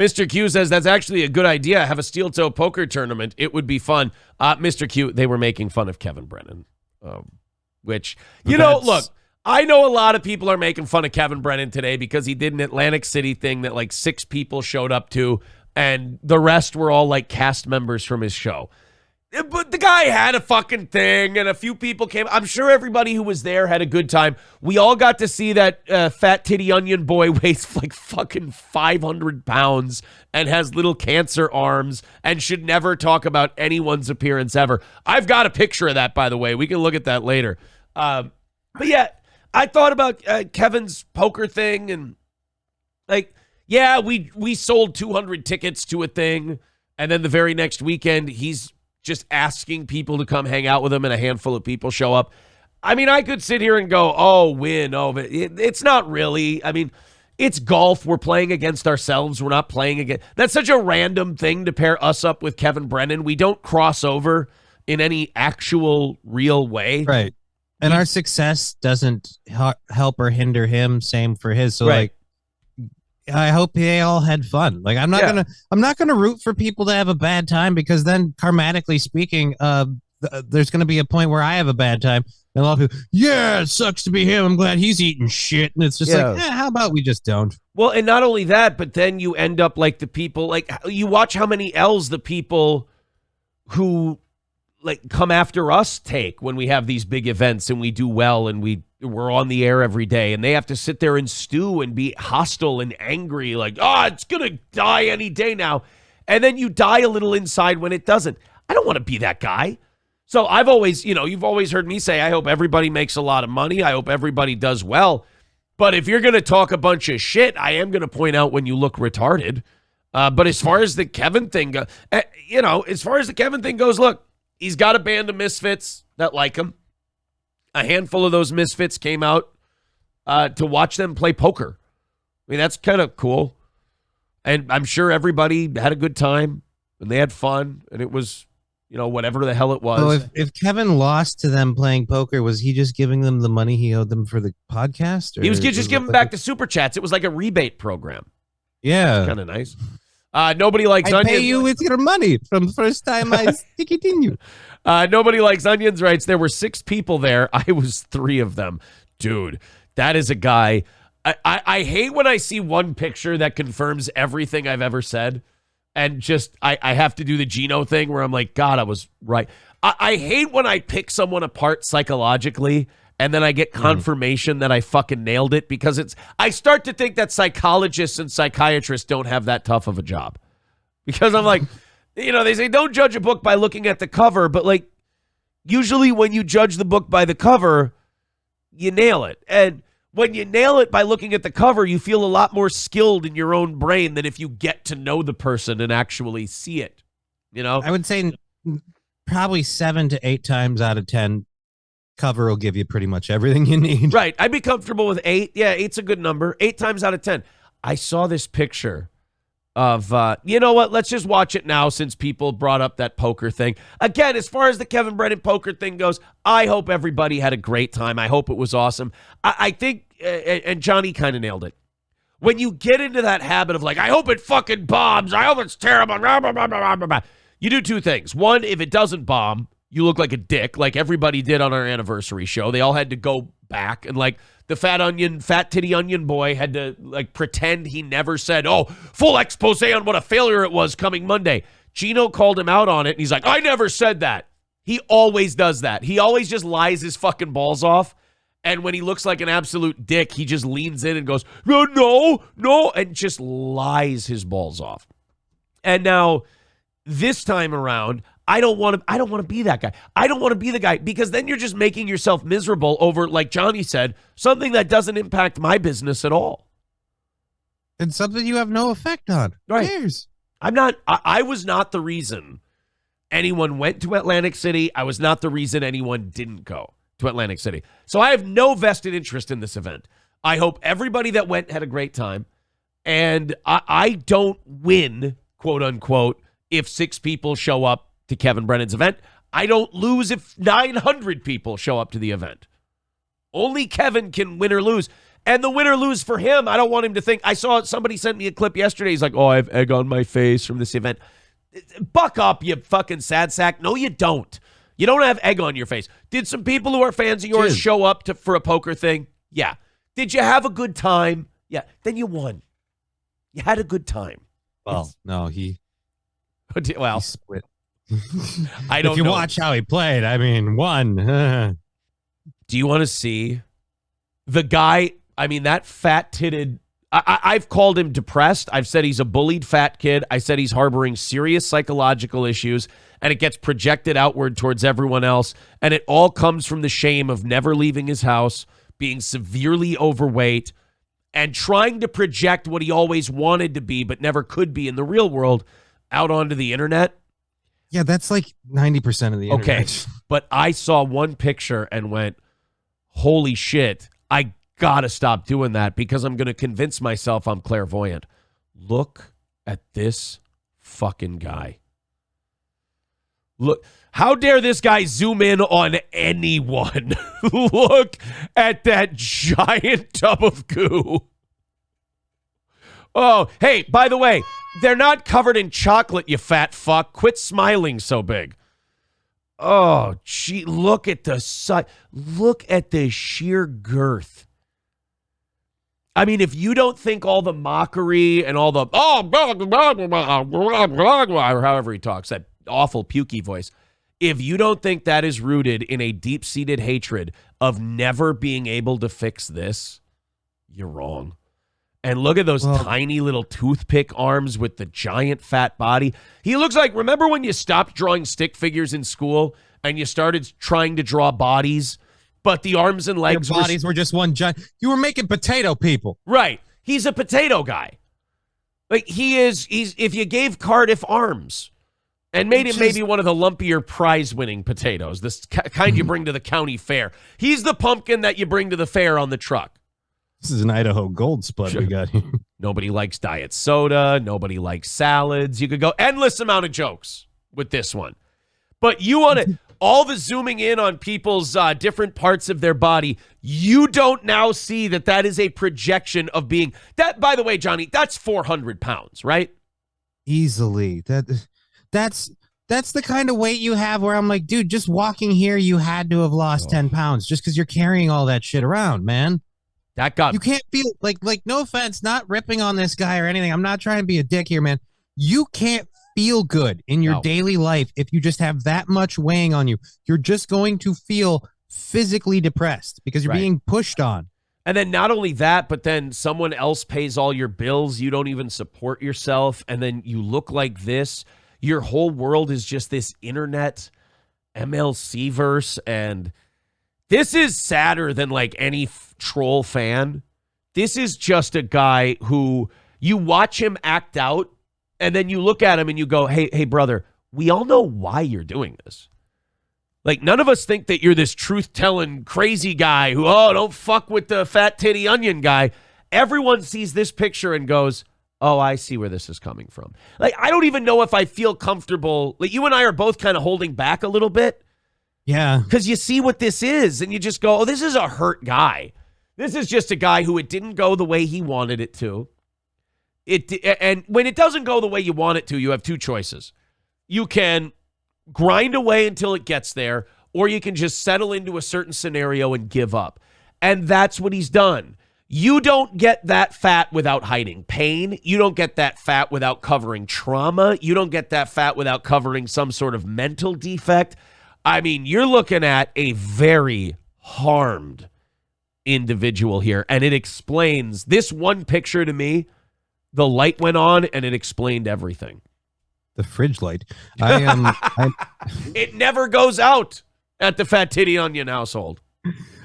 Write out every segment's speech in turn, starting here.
Mr. Q says that's actually a good idea. Have a steel toe poker tournament. It would be fun. Mr. Q, they were making fun of Kevin Brennan, which, look, I know a lot of people are making fun of Kevin Brennan today because he did an Atlantic City thing that like 6 people showed up to, and the rest were all like cast members from his show. But the guy had a fucking thing, and a few people came. I'm sure everybody who was there had a good time. We all got to see that fat titty onion boy weighs like fucking 500 pounds and has little cancer arms and should never talk about anyone's appearance ever. I've got a picture of that, by the way. We can look at that later. But yeah, I thought about Kevin's poker thing, and like, yeah, we sold 200 tickets to a thing, and then the very next weekend, he's just asking people to come hang out with him, and a handful of people show up. I mean, I could sit here and go, oh, win. Oh, but it's not really. I mean, it's golf. We're playing against ourselves. We're not playing against. That's such a random thing to pair us up with Kevin Brennan. We don't cross over in any actual real way. Right. And our success doesn't help or hinder him. Same for his. So, right. Like, I hope they all had fun. Like, I'm not gonna root for people to have a bad time, because then, karmatically speaking, there's gonna be a point where I have a bad time, and a lot of people, yeah, it sucks to be him. I'm glad he's eating shit, and it's just how about we just don't? Well, and not only that, but then you end up like the people, like you watch how many L's the people who like come after us take when we have these big events and we do well and we're on the air every day, and they have to sit there and stew and be hostile and angry, like, it's going to die any day now. And then you die a little inside when it doesn't. I don't want to be that guy. So I've always, you've always heard me say, I hope everybody makes a lot of money. I hope everybody does well. But if you're going to talk a bunch of shit, I am going to point out when you look retarded. But as far as the Kevin thing goes, look, he's got a band of misfits that like him. A handful of those misfits came out to watch them play poker. I mean, that's kind of cool. And I'm sure everybody had a good time, and they had fun, and it was, whatever the hell it was. So if Kevin lost to them playing poker, was he just giving them the money he owed them for the podcast? Or he was just giving back the super chats. It was like a rebate program. Yeah. Kind of nice. Nobody likes onions. I pay you with your money from the first time I stick it in you. Nobody likes onions writes, there were 6 people there. I was 3 of them. Dude, that is a guy. I hate when I see one picture that confirms everything I've ever said. And just, I have to do the Gino thing where I'm like, God, I was right. I hate when I pick someone apart psychologically and then I get confirmation that I fucking nailed it, because I start to think that psychologists and psychiatrists don't have that tough of a job. Because I'm like, they say don't judge a book by looking at the cover, but like usually when you judge the book by the cover, you nail it. And when you nail it by looking at the cover, you feel a lot more skilled in your own brain than if you get to know the person and actually see it. I would say probably 7 to 8 times out of 10, cover will give you pretty much everything you need. Right. I'd be comfortable with 8. Yeah, 8's a good number. 8 times out of 10. I saw this picture of, you know what? Let's just watch it now since people brought up that poker thing. Again, as far as the Kevin Brennan poker thing goes, I hope everybody had a great time. I hope it was awesome. I think, and Johnny kind of nailed it. When you get into that habit of like, I hope it fucking bombs. I hope it's terrible. You do 2 things. One, if it doesn't bomb, you look like a dick, like everybody did on our anniversary show. They all had to go back, and like the fat titty onion boy had to like pretend he never said, full expose on what a failure it was coming Monday. Gino called him out on it, and he's like, I never said that. He always does that. He always just lies his fucking balls off. And when he looks like an absolute dick, he just leans in and goes, no, and just lies his balls off. And now this time around, I don't want to be that guy. I don't want to be the guy, because then you're just making yourself miserable over, like Johnny said, something that doesn't impact my business at all. And something you have no effect on. Right. Who cares? I was not the reason anyone went to Atlantic City. I was not the reason anyone didn't go to Atlantic City. So I have no vested interest in this event. I hope everybody that went had a great time. And I don't win, quote unquote, if 6 people show up to Kevin Brennan's event. I don't lose if 900 people show up to the event. Only Kevin can win or lose. And the win or lose for him, I don't want him to think. I saw somebody sent me a clip yesterday. He's like, oh, I have egg on my face from this event. Buck up, you fucking sad sack. No, you don't. You don't have egg on your face. Did some people who are fans of yours show up for a poker thing? Yeah. Did you have a good time? Yeah. Then you won. You had a good time. Well, no, he split. I don't know. If you watch how he played, I mean, won. Do you want to see the guy? I mean, that fat-titted, I've called him depressed. I've said he's a bullied fat kid. I said he's harboring serious psychological issues, and it gets projected outward towards everyone else. And it all comes from the shame of never leaving his house, being severely overweight, and trying to project what he always wanted to be but never could be in the real world out onto the internet. Yeah, that's like 90% of the internet. Okay, but I saw one picture and went, holy shit, I gotta stop doing that because I'm going to convince myself I'm clairvoyant. Look at this fucking guy. Look, how dare this guy zoom in on anyone? Look at that giant tub of goo. Oh, hey, by the way, they're not covered in chocolate, you fat fuck. Quit smiling so big. Oh, gee, look at the size. Look at the sheer girth. I mean, if you don't think all the mockery and all the, or however he talks, that awful pukey voice, if you don't think that is rooted in a deep-seated hatred of never being able to fix this, you're wrong. And look at those tiny little toothpick arms with the giant fat body. He looks like, remember when you stopped drawing stick figures in school and you started trying to draw bodies, but the arms and legs were just one giant. You were making potato people. Right. He's a potato guy. Like he's if you gave Cardiff arms and made him maybe one of the lumpier prize-winning potatoes, this kind you bring to the county fair. He's the pumpkin that you bring to the fair on the truck. This is an Idaho gold spud we got here. Nobody likes diet soda. Nobody likes salads. You could go endless amount of jokes with this one. But you want to, all the zooming in on people's different parts of their body, you don't now see that is a projection of being, that, by the way, Johnny, that's 400 pounds, right? Easily. That's the kind of weight you have where I'm like, dude, just walking here, you had to have lost 10 pounds just because you're carrying all that shit around, man. You can't feel like no offense, not ripping on this guy or anything. I'm not trying to be a dick here, man. You can't feel good in your daily life if you just have that much weighing on you. You're just going to feel physically depressed because you're being pushed on. And then not only that, but then someone else pays all your bills. You don't even support yourself. And then you look like this. Your whole world is just this internet MLC verse. And this is sadder than like any troll fan. This is just a guy who you watch him act out and then you look at him and you go, hey, brother, we all know why you're doing this. Like, none of us think that you're this truth-telling crazy guy who, don't fuck with the fat titty onion guy. Everyone sees this picture and goes, oh, I see where this is coming from. Like, I don't even know if I feel comfortable. Like, you and I are both kind of holding back a little bit. Yeah. Because you see what this is, and you just go, oh, this is a hurt guy. This is just a guy who it didn't go the way he wanted it to. And when it doesn't go the way you want it to, you have two choices. You can grind away until it gets there, or you can just settle into a certain scenario and give up. And that's what he's done. You don't get that fat without hiding pain. You don't get that fat without covering trauma. You don't get that fat without covering some sort of mental defect. I mean, you're looking at a very harmed individual here, and it explains this one picture to me. The light went on, and it explained everything. The fridge light. It never goes out at the Fat Titty Onion household.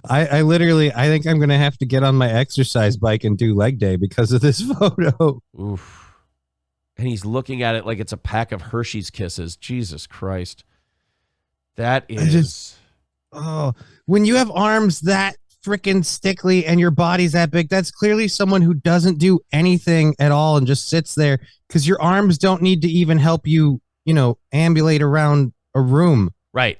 I think I'm going to have to get on my exercise bike and do leg day because of this photo. Oof. And he's looking at it like it's a pack of Hershey's Kisses. Jesus Christ. That is... when you have arms that freaking stickly and your body's that big, that's clearly someone who doesn't do anything at all and just sits there because your arms don't need to even help you, ambulate around a room. Right.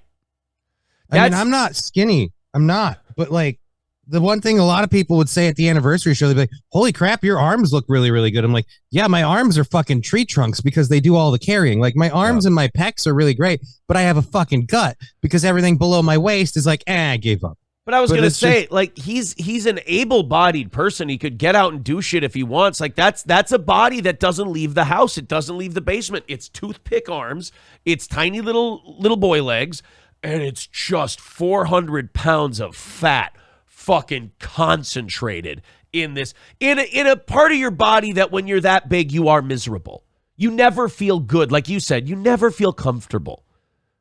I mean, I'm not skinny. I'm not. But like, the one thing a lot of people would say at the anniversary show, they'd be like, holy crap, your arms look really, really good. I'm like, yeah, my arms are fucking tree trunks because they do all the carrying. Like my arms and my pecs are really great, but I have a fucking gut because everything below my waist is like, I gave up. But I was going to say, like, he's an able-bodied person. He could get out and do shit if he wants. Like, that's a body that doesn't leave the house. It doesn't leave the basement. It's toothpick arms. It's tiny little boy legs. And it's just 400 pounds of fat fucking concentrated in this, in a part of your body that when you're that big, you are miserable. You never feel good. Like you said, you never feel comfortable.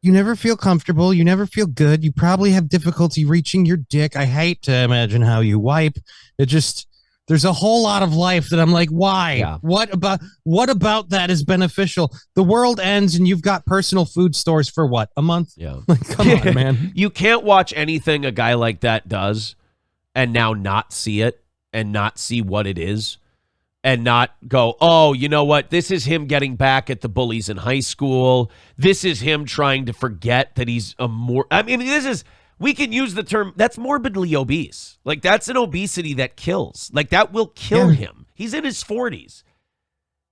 You never feel comfortable. You never feel good. You probably have difficulty reaching your dick. I hate to imagine how you wipe. It just, there's a whole lot of life that I'm like, why? Yeah. What about that is beneficial? The world ends and you've got personal food stores for what? A month? Yeah. Like, come on, man. You can't watch anything a guy like that does and now not see it and not see what it is and not go, oh, you know what? This is him getting back at the bullies in high school. This is him trying to forget that he's we can use the term, that's morbidly obese. Like, that's an obesity that kills. Like, that will kill him. He's in his 40s.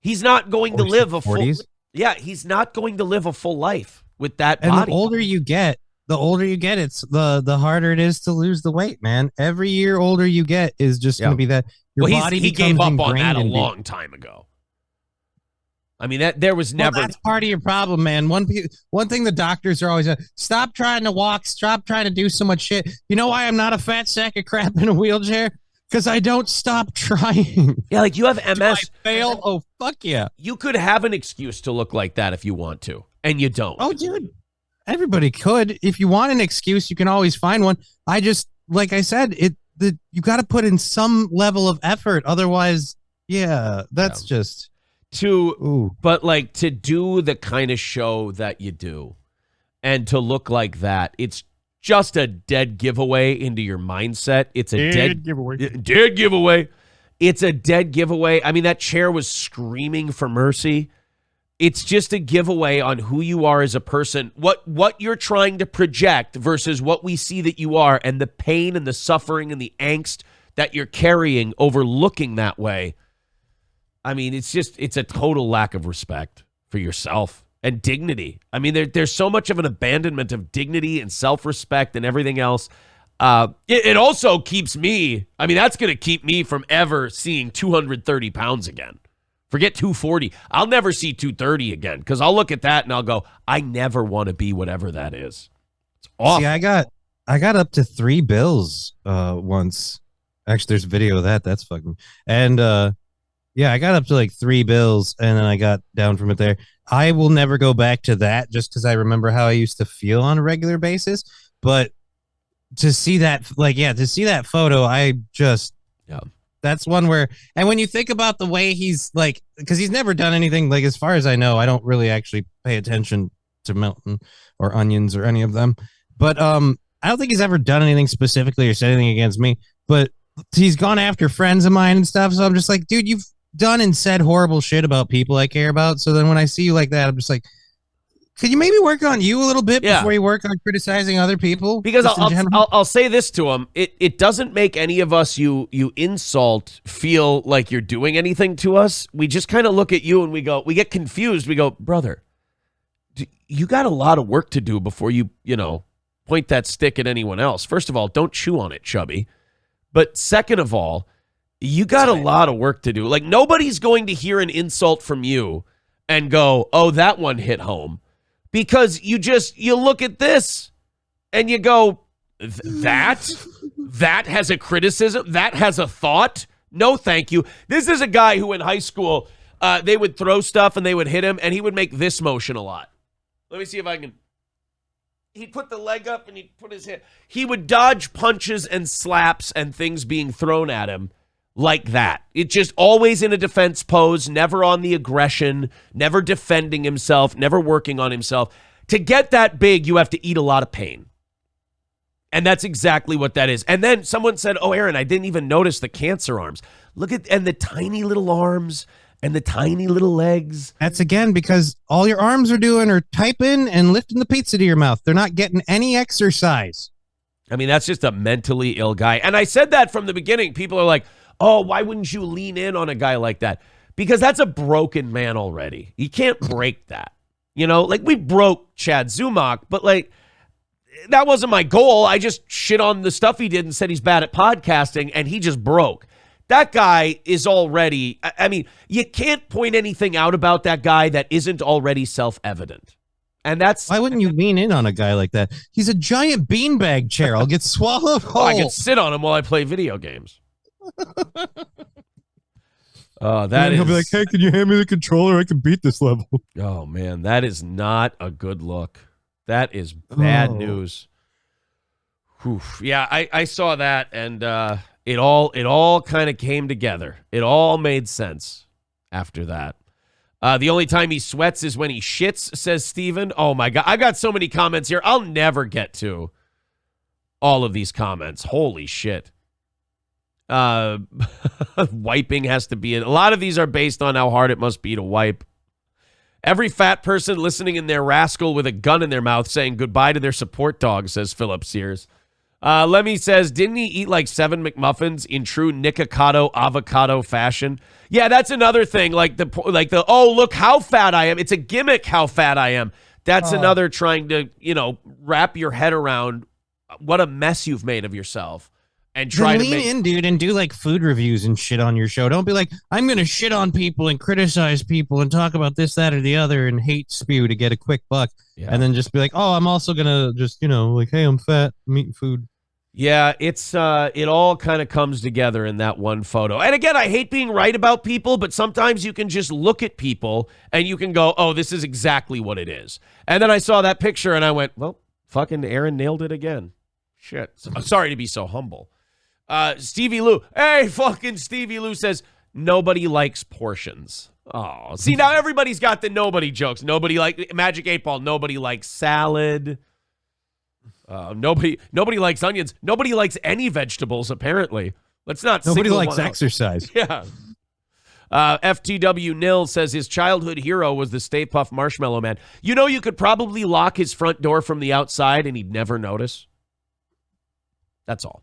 He's not going to live a full... Yeah, he's not going to live a full life with that body. And the older you get, it's the harder it is to lose the weight, man. Every year older you get is just going to be that your body he gave up on that a long time ago. I mean, that there was never. That's part of your problem, man. One thing the doctors are always stop trying to walk, stop trying to do so much shit. You know why I'm not a fat sack of crap in a wheelchair? Because I don't stop trying. Yeah, like you have MS. Do I fail? Oh, fuck yeah. You could have an excuse to look like that if you want to, and you don't. Oh, dude. Everybody could. If you want an excuse, you can always find one. I just, like I said, you got to put in some level of effort. Otherwise, that's just but like to do the kind of show that you do and to look like that, it's just a dead giveaway into your mindset. It's a dead giveaway. Dead giveaway. It's a dead giveaway. I mean, that chair was screaming for mercy. It's just a giveaway on who you are as a person, what you're trying to project versus what we see that you are, and the pain and the suffering and the angst that you're carrying over looking that way. I mean, it's a total lack of respect for yourself and dignity. I mean, there's so much of an abandonment of dignity and self-respect and everything else. It also keeps me, I mean, that's going to keep me from ever seeing 230 pounds again. Forget 240. I'll never see 230 again because I'll look at that and I'll go, I never want to be whatever that is. It's awful. See, I got up to 3 bills once. Actually, there's a video of that. That's fucking. And I got up to like 3 bills and then I got down from it there. I will never go back to that just because I remember how I used to feel on a regular basis. But to see that, photo, I just. Yeah. That's one where, and when you think about the way he's like, because he's never done anything, like, as far as I know, I don't really actually pay attention to Milton or Onions or any of them. But I don't think he's ever done anything specifically or said anything against me. But he's gone after friends of mine and stuff. So I'm just like, dude, you've done and said horrible shit about people I care about. So then when I see you like that, I'm just like, could you maybe work on you a little bit before you work on criticizing other people? Because I'll say this to him. It doesn't make any of us you insult feel like you're doing anything to us. We just kind of look at you and we get confused. We go, brother, you got a lot of work to do before you point that stick at anyone else. First of all, don't chew on it, chubby. But second of all, you got a lot of work to do. Like, nobody's going to hear an insult from you and go, oh, that one hit home. Because you look at this and you go, that has a criticism, that has a thought. No, thank you. This is a guy who in high school, they would throw stuff and they would hit him and he would make this motion a lot. Let me see if I can. He'd put the leg up and he'd put his hand. He would dodge punches and slaps and things being thrown at him like that. It just always in a defense pose, never on the aggression, never defending himself, never working on himself. To get that big, you have to eat a lot of pain. And that's exactly what that is. And then someone said, oh, Aaron, I didn't even notice the cancer arms. Look at, and the tiny little arms and the tiny little legs. That's again because all your arms are doing are typing and lifting the pizza to your mouth. They're not getting any exercise. I mean, that's just a mentally ill guy. And I said that from the beginning. People are like, oh, why wouldn't you lean in on a guy like that? Because that's a broken man already. You can't break that. You know, like we broke Chad Zumach, but like that wasn't my goal. I just shit on the stuff he did and said he's bad at podcasting, and he just broke. That guy is already, I mean, you can't point anything out about that guy that isn't already self-evident. And that's why wouldn't you lean in on a guy like that? He's a giant beanbag chair. I'll get swallowed whole. I can sit on him while I play video games. He'll be like, hey, can you hand me the controller? I can beat this level. Oh man, that is not a good look. That is bad news. Whew. Yeah, I saw that, and it all kind of came together. It all made sense after that. The only time he sweats is when he shits, says Steven. Oh, my God. I got so many comments here. I'll never get to all of these comments. Holy shit. Wiping has to be in. A lot of these are based on how hard it must be to wipe. Every fat person listening in their rascal with a gun in their mouth saying goodbye to their support dog, says Philip Sears. Lemmy says, didn't he eat like 7 McMuffins in true Nikocado avocado fashion? Yeah, that's another thing. Like the oh, look how fat I am. It's a gimmick how fat I am. That's another trying to, wrap your head around what a mess you've made of yourself. And try to lean in, dude, and do like food reviews and shit on your show. Don't be like, I'm going to shit on people and criticize people and talk about this, that, or the other and hate spew to get a quick buck. Yeah. And then just be like, oh, I'm also going to just, like, hey, I'm fat, I'm eating food. Yeah, it's it all kind of comes together in that one photo. And again, I hate being right about people, but sometimes you can just look at people and you can go, oh, this is exactly what it is. And then I saw that picture and I went, well, fucking Aaron nailed it again. Shit. Sorry to be so humble. Stevie Lou. Hey, fucking Stevie Lou says, nobody likes portions. Oh, see, now everybody's got the nobody jokes. Nobody like Magic 8 Ball. Nobody likes salad. Nobody likes onions. Nobody likes any vegetables, apparently. Let's not. Nobody likes exercise. Yeah. FTW Nil says his childhood hero was the Stay Puft Marshmallow Man. You could probably lock his front door from the outside and he'd never notice. That's all.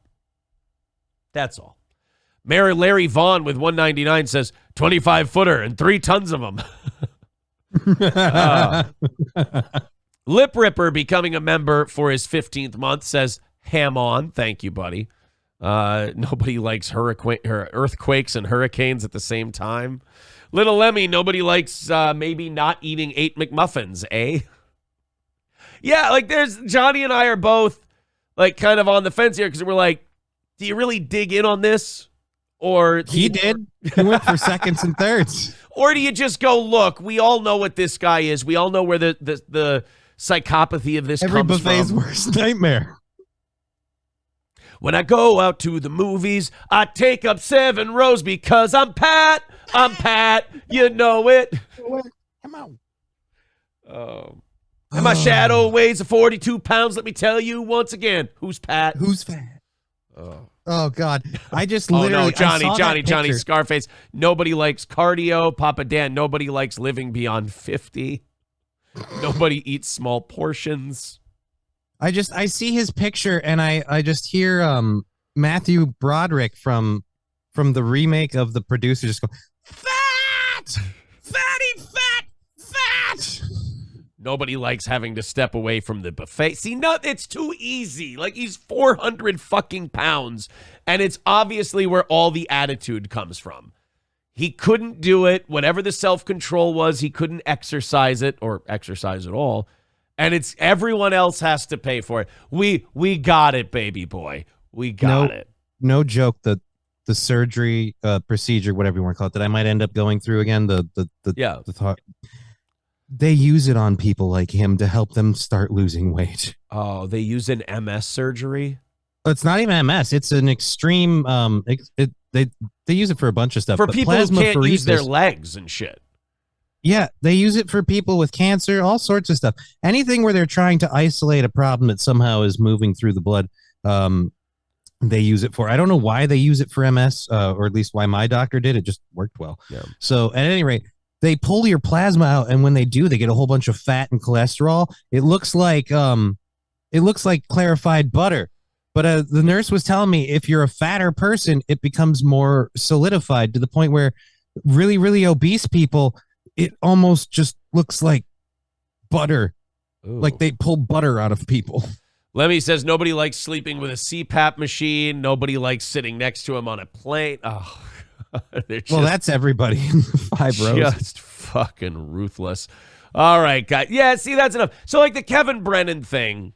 That's all. Mayor Larry Vaughn with 199 says 25-footer and 3 tons of them. Lip Ripper becoming a member for his 15th month says, ham on. Thank you, buddy. Nobody likes earthquakes and hurricanes at the same time. Little Lemmy, nobody likes maybe not eating 8 McMuffins, eh? Yeah, like Johnny and I are both like kind of on the fence here because we're like, do you really dig in on this? Or he did. He went for seconds and thirds. Or do you just go, look, we all know what this guy is. We all know where the psychopathy of this comes from. Every buffet's worst nightmare. When I go out to the movies, I take up 7 rows because I'm Pat. I'm Pat. You know it. Come on. And my shadow weighs 42 pounds. Let me tell you once again, who's Pat? Who's fat? Oh, God. I just literally... Oh, no, Johnny, Scarface. Nobody likes cardio. Papa Dan, nobody likes living beyond 50. Nobody eats small portions. I see his picture and I just hear Matthew Broderick from the remake of The Producer just go, fat! Fatty, fat! Nobody likes having to step away from the buffet. See, it's too easy. Like, he's 400 fucking pounds, and it's obviously where all the attitude comes from. He couldn't do it. Whatever the self-control was, he couldn't exercise it or exercise at all. And it's everyone else has to pay for it. We got it, baby boy. We got it. No joke. The surgery procedure, whatever you want to call it, that I might end up going through again. They use it on people like him to help them start losing weight. Oh, they use an MS surgery? It's not even MS. It's an extreme. They use it for a bunch of stuff. For people who can't use their legs and shit. Yeah, they use it for people with cancer, all sorts of stuff. Anything where they're trying to isolate a problem that somehow is moving through the blood, they use it for. I don't know why they use it for MS, or at least why my doctor did. It just worked well. Yeah. So at any rate, they pull your plasma out, and when they do, they get a whole bunch of fat and cholesterol. It looks like clarified butter. But the nurse was telling me if you're a fatter person, it becomes more solidified to the point where really, really obese people, it almost just looks like butter. Ooh. Like they pull butter out of people. Lemmy says nobody likes sleeping with a CPAP machine. Nobody likes sitting next to him on a plane. Oh, well, that's everybody in the 5 rows. Just fucking ruthless. All right, guys. Yeah, see, that's enough. So, like the Kevin Brennan thing,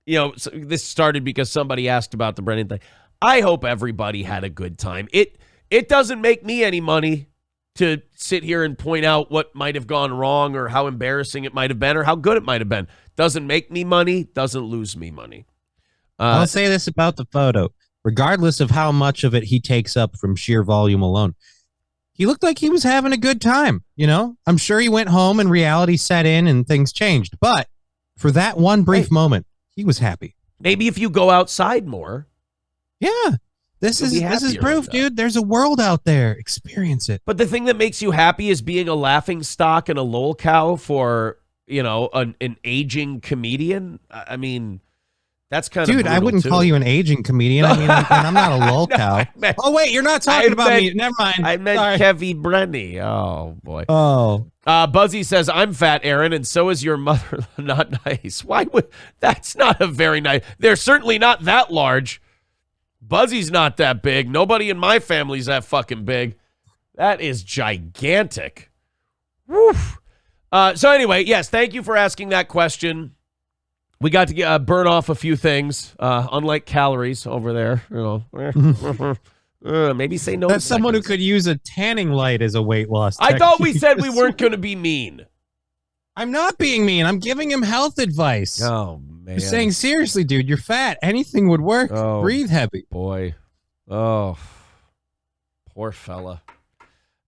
so this started because somebody asked about the Brennan thing. I hope everybody had a good time. It doesn't make me any money to sit here and point out what might have gone wrong or how embarrassing it might have been or how good it might have been. Doesn't make me money, doesn't lose me money. I'll say this about the photo. Regardless of how much of it he takes up from sheer volume alone, he looked like he was having a good time. I'm sure he went home and reality set in and things changed. But for that one brief moment, he was happy. Maybe if you go outside more. Yeah. This is proof, dude. There's a world out there. Experience it. But the thing that makes you happy is being a laughing stock and a lol cow for, an aging comedian. I mean, that's kind of dude. I wouldn't call you an aging comedian. I mean, I'm not a lol cow. Oh wait, you're not talking about me. Never mind. I meant Kevin Brennan. Oh boy. Oh. Buzzy says I'm fat, Aaron, and so is your mother. Not nice. Why would? That's not a very nice. They're certainly not that large. Buzzy's not that big. Nobody in my family's that fucking big. That is gigantic. Woof. So anyway, yes, thank you for asking that question. We got to burn off a few things, unlike calories over there. Maybe say no. That's someone who could use a tanning light as a weight loss I thought we said we weren't going to be mean. I'm not being mean. I'm giving him health advice. Oh, man. You're saying, seriously, dude, you're fat. Anything would work. Oh, breathe heavy. Boy. Oh, poor fella.